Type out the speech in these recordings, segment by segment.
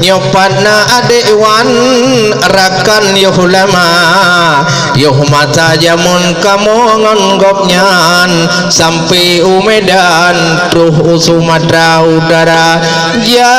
nyopatna adewan rakan yuhlama yuhmata jamun kamu ngonggopnyan sampai umedan truh Sumatera Utara ya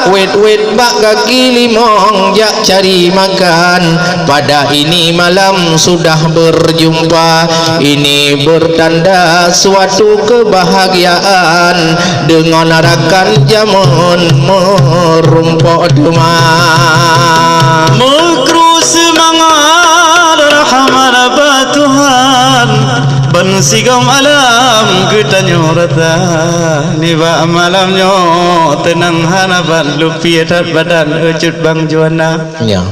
wet bak kaki limong ya cari makan pada ini malam sudah berjumpa ini bertanda suatu kebahagiaan dengan rakan jamun merumpok demam mekru semangat rahmat Tuhan bensigam alam kita nyorata niba malamnya tenang hanapan lupi atas badan ucut bang juana ya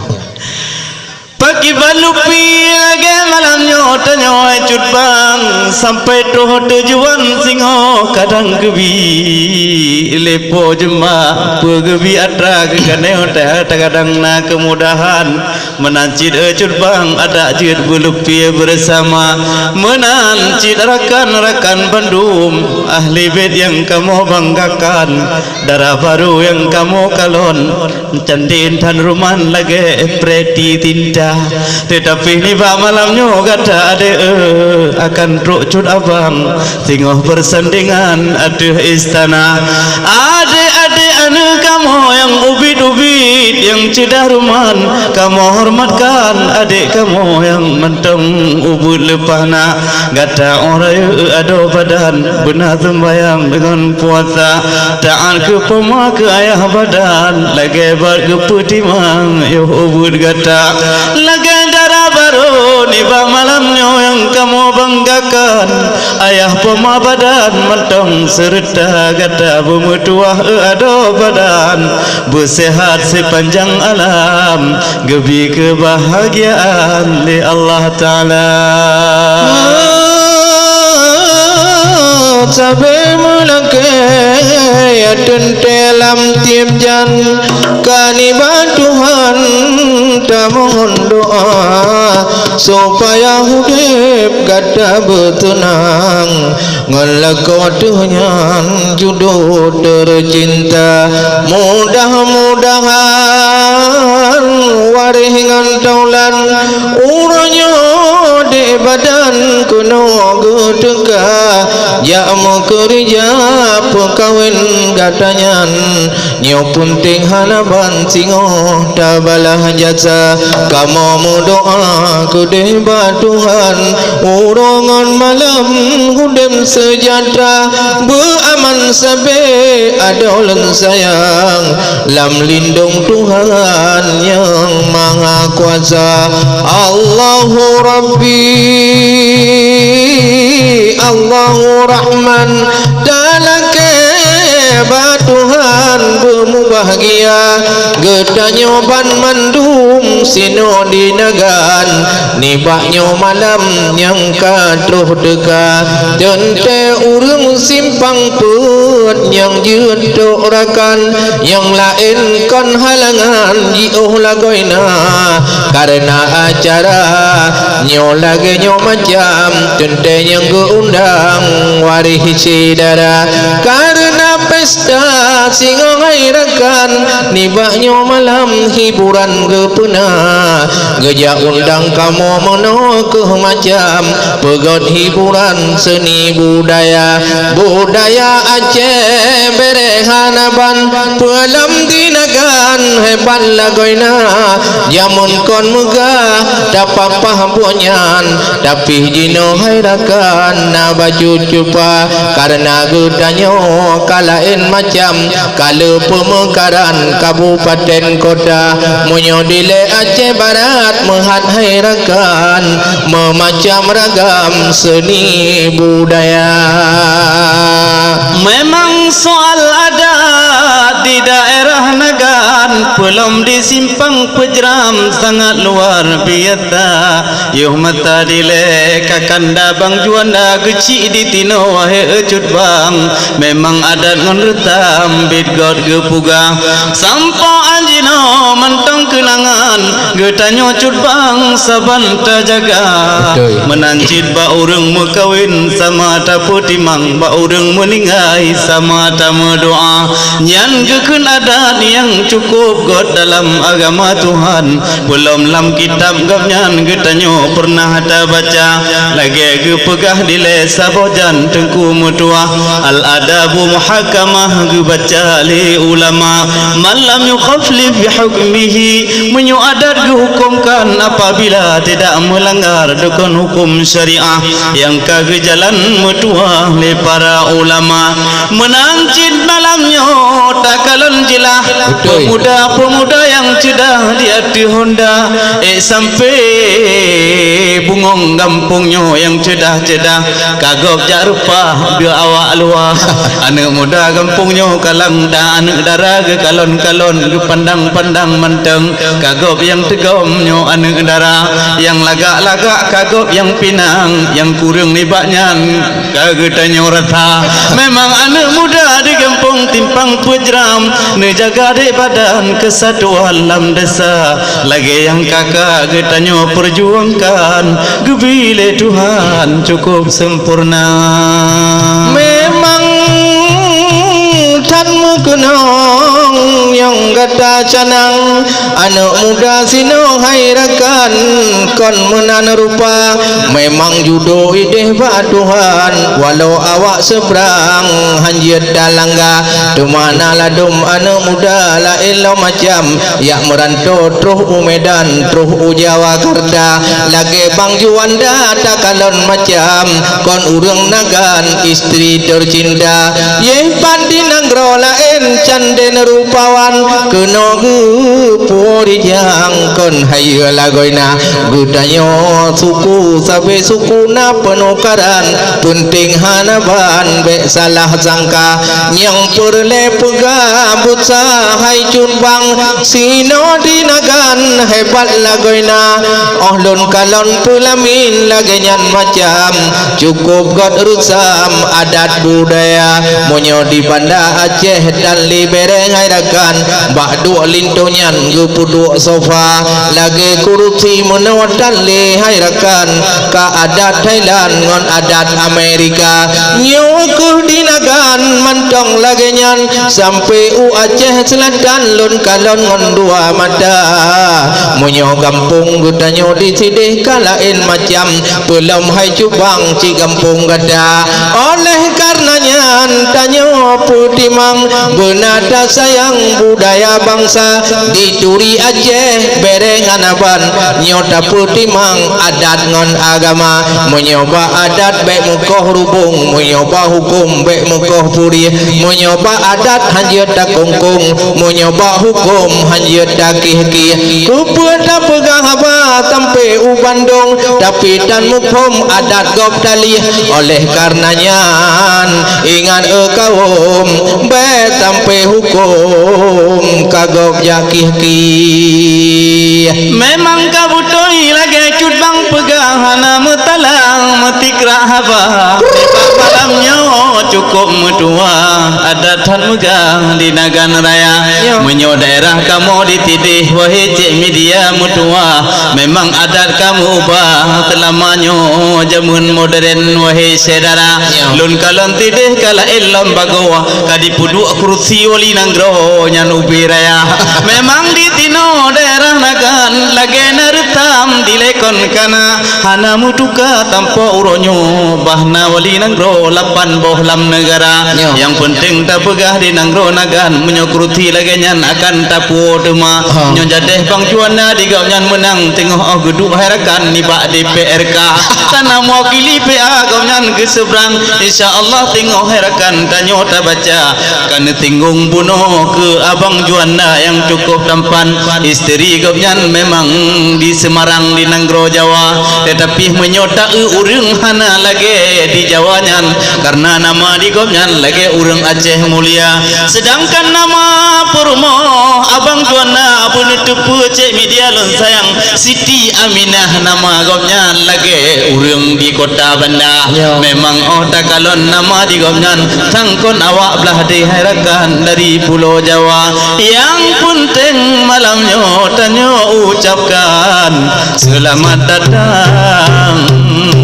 pagi balupi lagi malamnya tanya ucut bang sampai doh tujuan singo kadang gebi lepo jema pegebi atra ke kaneo kadang na kemudahan menancit ucut bang ada jid balupi bersama menancit rakan-rakan Bandung ahli bed yang kamu banggakan darah baru yang kamu kalon candin tan ruman lagi preti tinta tetapi ni ba malamnya kata ada akan rucut abang tengok bersandingan ada istana adik-adik anak kamu yang ubit-ubit yang cedah ruman kamu hormatkan adik kamu yang mentong ubut lepana kata orang ada badan benar sembayang dengan puasa ta'al ke pemak ayah badan lagi bar ke putimang yo ubut kata lagi darah baru niba malamnya yang kamu banggakan ayah pemak badan mentong serta kata bemutuah ada badan bersehat sepanjang alam gebi kebahagiaan di Allah Ta'ala sampai melakai dalam tiap jan kanibah Tuhan tak mohon doa supaya hidup kata bertenang ngelakotuhnya jodoh tercinta mudah-mudahan warih ngantaulan uranya di badan kuno gedeka ya mau kerja pekawin katanya nyo punting hanaban singo tabalah jasa kamu doa kude Tuhan urongan malam hudem sejahtera beraman sampai adolan sayang lam lindung Tuhan yang maha kuasa Allahu Rabbi Allahu Rahman dalake Tuhan bermubahagia gedanya ban mandum sino dinagan nibaknya malam yang kadroh deka jente urung simpang put yang juduk rakan yang lain kon halangan jiuh lagoina karena acara nyo lagi nyo macam jente yang geundang warih sidara karena pesta singo ngairakan nibaknya malam hiburan gepena geja undang kamu meno ke macam pegot hiburan seni budaya Aceh berehanaban pelam dinagan hebat lagoina jamun kon megah dapat pahampunyan tapi jino hairakan na baju cupa karena gedanyo kalain macam kalau pemekaran kabupaten kota menyodile Aceh Barat mehat hairakan memacam ragam seni budaya memang soal adat di daerah Nagan belum disimpang pejeram sangat luar biasa yuh mata dile kakanda bang juanda kecil di tino wahai ecut bang memang adat ngonretam bit god gepuga sampo anjino mentong kenangan getanyo cut bang saban terjaga menancit ba urang mekawin sama ta putimang ba urang meninggai sama ta doa nyan gekeun adat yang cukup God dalam agama Tuhan belum lam kitab gapnyan getanyo pernah ada baca lagi ge pegah di lesa bojan tengku mutua al adabu muhakamah ge baca li ulama malam yukhaflif bi hukmihi menyu adat ge hukumkan apabila tidak melanggar dengan hukum syariah yang kage jalan mutua li para ulama menang cid malamnya tak kalon jilah pemuda-pemuda yang cedah di hati Honda sampai bungong gampungnya yang cedah-cedah kagok jarupa biar awak luar anak muda gampungnya kalang dan anak dara ke kalon-kalon ke pandang-pandang manteng kagok yang tegomnya anak dara yang lagak-lagak kagok yang pinang yang kurang libatnya kagak tanya rata memang anak muda di kampung timpang pujram nejaga di badan kesatuan lam desa lagi yang kakak getanyo perjuangkan gebile Tuhan cukup sempurna memang tanmu kunong yang kata canang anak muda sino hairakan kon menan rupa memang judo ideh ba Tuhan walau awak seberang hanjir dalangga dumana ladum anak muda la elo macam yak merantau truh Medan truh Jawa Kerda lagi bang Juanda tak kalon macam kon urang nagan istri tercinta ye pandi nanggro lain canden rupawan kena puri jang kon hayu lagoina gudanyo suku sampai suku na penukaran penting hanaban be salah sangka yang perle pegambut sahai cunbang sino dinagan hebat lagoina ohlon kalon pulamin lagenyan macam cukup God rusam adat budaya monyo di Banda Aceh dan libereng hairakan bak dua lintonyan gupudu sofa lagi korupsi menawatan le hairakan ka adat Thailand ngon adat Amerika nyoku dinagan mantong lagenyan sampai u Aceh Selatan lon kalon ngon dua mata monyo kampung gudanyo di sidih kalain macam belum hai cubang ci kampung gada oleh karenanya tanyo putimang benada sayang budaya bangsa dituri Aceh bereng anaban nyota putimang adat ngon agama menyoba adat baik mukoh rubung menyoba hukum baik mukoh puri menyoba adat hanjir tak kongkong menyoba hukum hanjir tak kih-kih kupuda pegah haba sampai u Bandung tapi dan mukhom adat gop dalih oleh karenanya ingat kaum be sampai hukum kagok jakih-kih memang kabutoi lagi cudbang pegahana metalang metikra haba depak malamnya cukup mutua adatan megah di nagan raya menyo daerah kamu ditidih wahai cik media mutua memang adat kamu ubah telamanyo jamun modern wahai saudara lun kalon tidih kala illam bagawa kadi puduk kursi wali nanggro nyan ubi raya memang ditino daerah nagan lagi neretam dilekon kana hana mutuka tanpa uronyo bahna wali nanggro lapan boh lam negara yang penting tak pegah di nanggro nagan menyokruti lagi nyan akan tapu dema nyon jadeh bang Juana digau nyan menang tengok oh geduk harakan ni bak DPRK tanah mewakili PA kau nyan ke seberang insyaallah tengok harakan tanyo tak baca kan tinggung bunuh ke abang Juana yang cukup tampan isteri kau nyan memang di Semarang di Nanggro Jawa tetapi menyota urang hana lagi di Jawa nyan karena nama di kau nyan lagi urang Aceh mulia sedangkan nama Purmo abang Juana pun tepu cek media lon sayang Siti Aminah nama gopnya lagi urang di kota Banda memang oh tak kalon nama di gopnya tangkon awak belah diharakan dari Pulau Jawa yang penting malamnya tanyo ucapkan selamat datang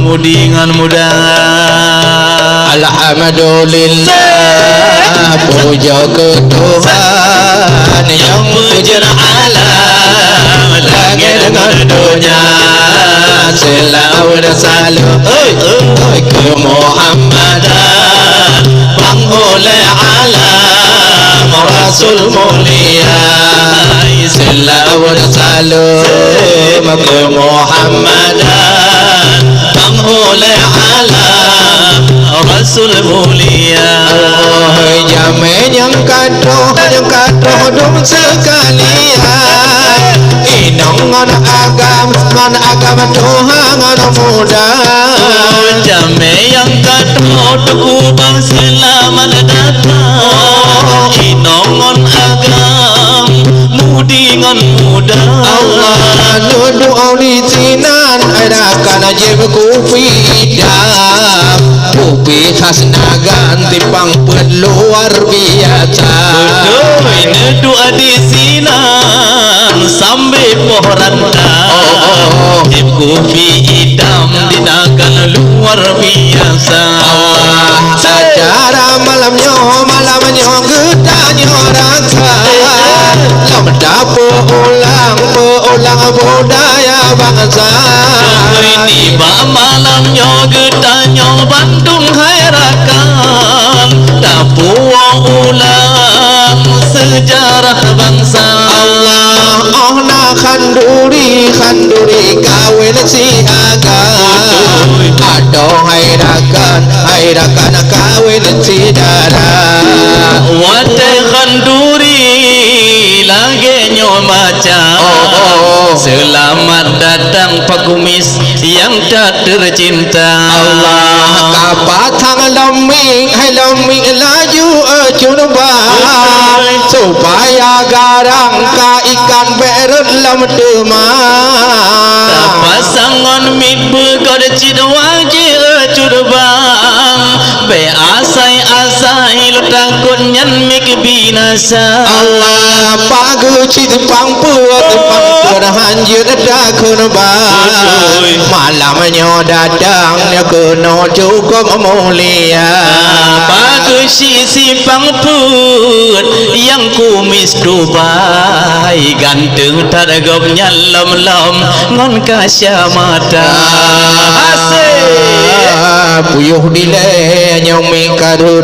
mudingan muda alhamdulillah puja ke Tuhan yang puja alam langit dengan dunia selawat salam ke Muhammadan penghulu alam Rasul mulia selawat salam ke Muhammadan penghulu alam Rasul mulia. Jamin yang katoh dum sekalian inong ngon agam Tuhan ngon muda. Jamin yang katoh ubang selamat datang inong ngon agam mudi ngon muda. Allah nudu aulitinan ada kana jebku fidam ubi khas nagan timpang luar biasa. Betul nedu adisinan sampai pohranda jebku fidam di nagan luar biasa. Secara malamnya gedanya raka lam dapur ulang budaya bangsa. Tiba malamnya gedanya Bandung hairakan dapur ulang sejarah bangsa. Allah na khanduri kawin si agan ado hairakan kawin si dara wate khanduri lagi nyomaca. Selamat datang Pak Kumis yang tak tercinta. Allah kapatang laming laju curban supaya garang ka ikan berut lam demam. Pasangan mit begod cidwang curban be asai lu takut nyan mik binasa. Allah pagu cipang hanjir dakun bang malamnya datangnya kena cukup mulia. Pagu si pangput yang kumis Dubai ganteng targop nyalom ngon kasya mata. Puyuh dile nyomi karut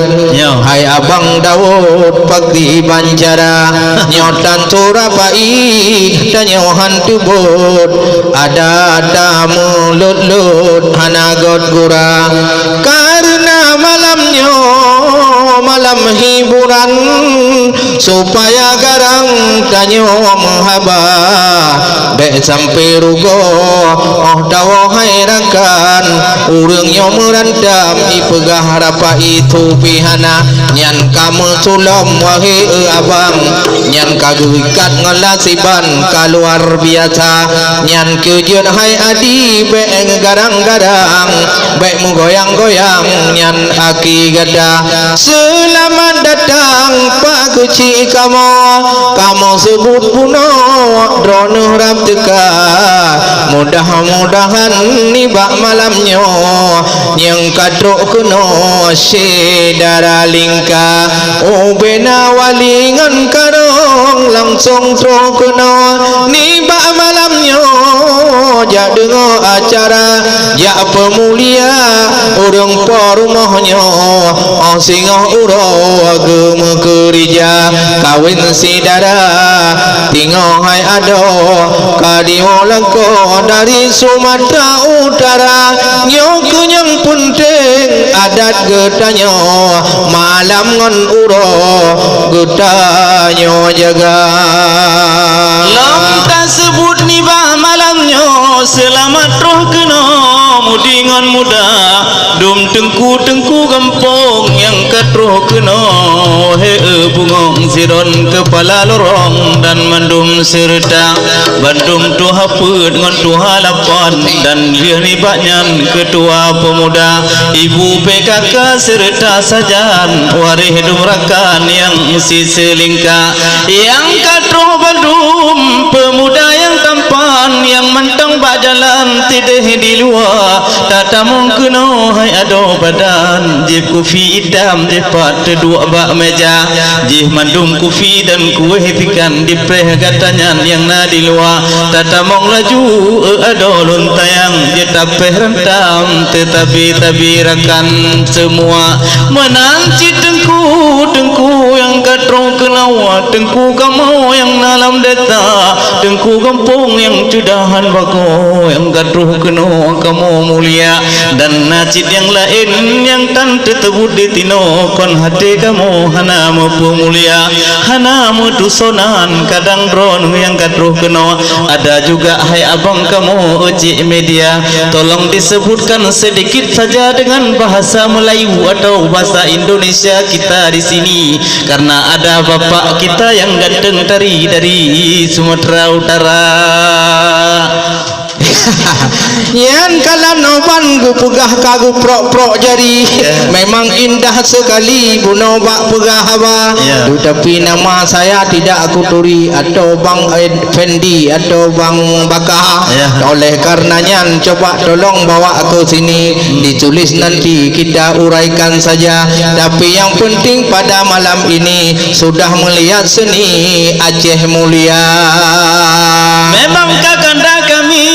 hai abang Daud pagdi banjara nyotan turapai dan nyohan tubut ada mulut hanagot gura karena malam hiburan supaya garang tanyo menghaba be sampai rugo dawa hairakan urang nyo merandam ipegah harapa itu pihana nyan kamu sulam wahi abang nyan kaguikat ngelasiban kaluar biasa nyan kejun hai adi be garang-garang be mugoyang-goyang nyan aki gada. Selamat datang Pak Kuci kamu sebut puno drono ram teka mudah-mudahan nibak malamnya yang kadrok kuno sedara lingka bena walingan karong langsung tro kuno nibak malamnya jak dengo acara jak pemulia urang porumahnya singoh uro agama kerja kawin sidara tinggal hai ado kadiwo lengko dari Sumatera Utara nyoku yang penting adat getanya malam ngon uro getanya jaga lam tak sebut nibah malamnya selamat roh kena mudingan muda dum tengku gempong yang katroh kena bungong siron kepala lorong dan mandum serta bandum tuha put ngon tuha lapan dan dia nibatnya ketua pemuda ibu PKK serta sajan warih dumrakan yang si selingka yang katroh bandum pemuda yang tampan yang mentang bak jalan tidak di luar tata mungkeno hai ado badan je kopi idam je pat dua bak meja je mandum kopi dan kue pikan di preh katanya yang na di luar tata mong laju ado lontayang je tapeh rentam tetapi tabirakan semua menanci tengku yang katrong kenawa tengku kamu yang dalam data tengku kampung yang cudahan bako yang katrong kenawa kamu mulia dan nacit yang lain yang tante tebut di tino kon hati kamu hana mampu mulia hana mudusonan kadang drone yang katrong kenawa ada juga hai abang kamu uji media tolong disebutkan sedikit saja dengan bahasa Melayu atau bahasa Indonesia kita di sini karena ada bapak kita yang ganteng dari Sumatera Utara. Yan kalam noban gu pegah kagu prok jari memang indah sekali buno bak pegah haba tetapi nama saya tidak aku turi atau Bang Fendi atau Bang Bakah oleh karenanya coba tolong bawa ke sini ditulis nanti kita uraikan saja tapi yang penting pada malam ini sudah melihat seni Aceh Mulia memang kakanda kami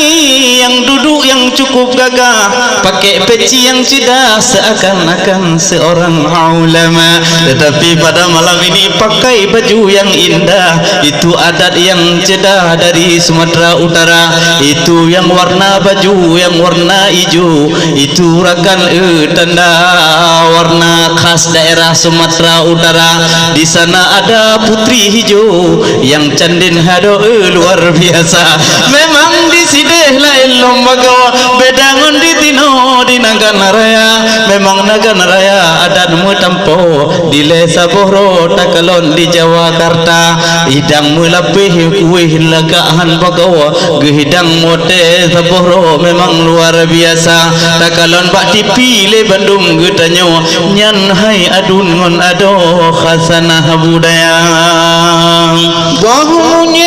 yang duduk yang cukup gagah pakai peci yang cedah seakan-akan seorang ulama tetapi pada malam ini pakai baju yang indah itu adat yang cedah dari Sumatera Utara itu yang warna baju yang warna hijau itu rakan tanda warna khas daerah Sumatera Utara di sana ada putri hijau yang candin hado luar biasa memang di sideh lain lombaga bedangun di tino di Nagana Raya memang Nagana Raya adat mutampo di Lesa Bohro takalon di Jawakarta hidang mulapih kuih lagahan bagawa gehidang mote Sabohro memang luar biasa takalon bak dipilih Bandung getanyo nyan hai adun ngon ado khasanah budaya bahunya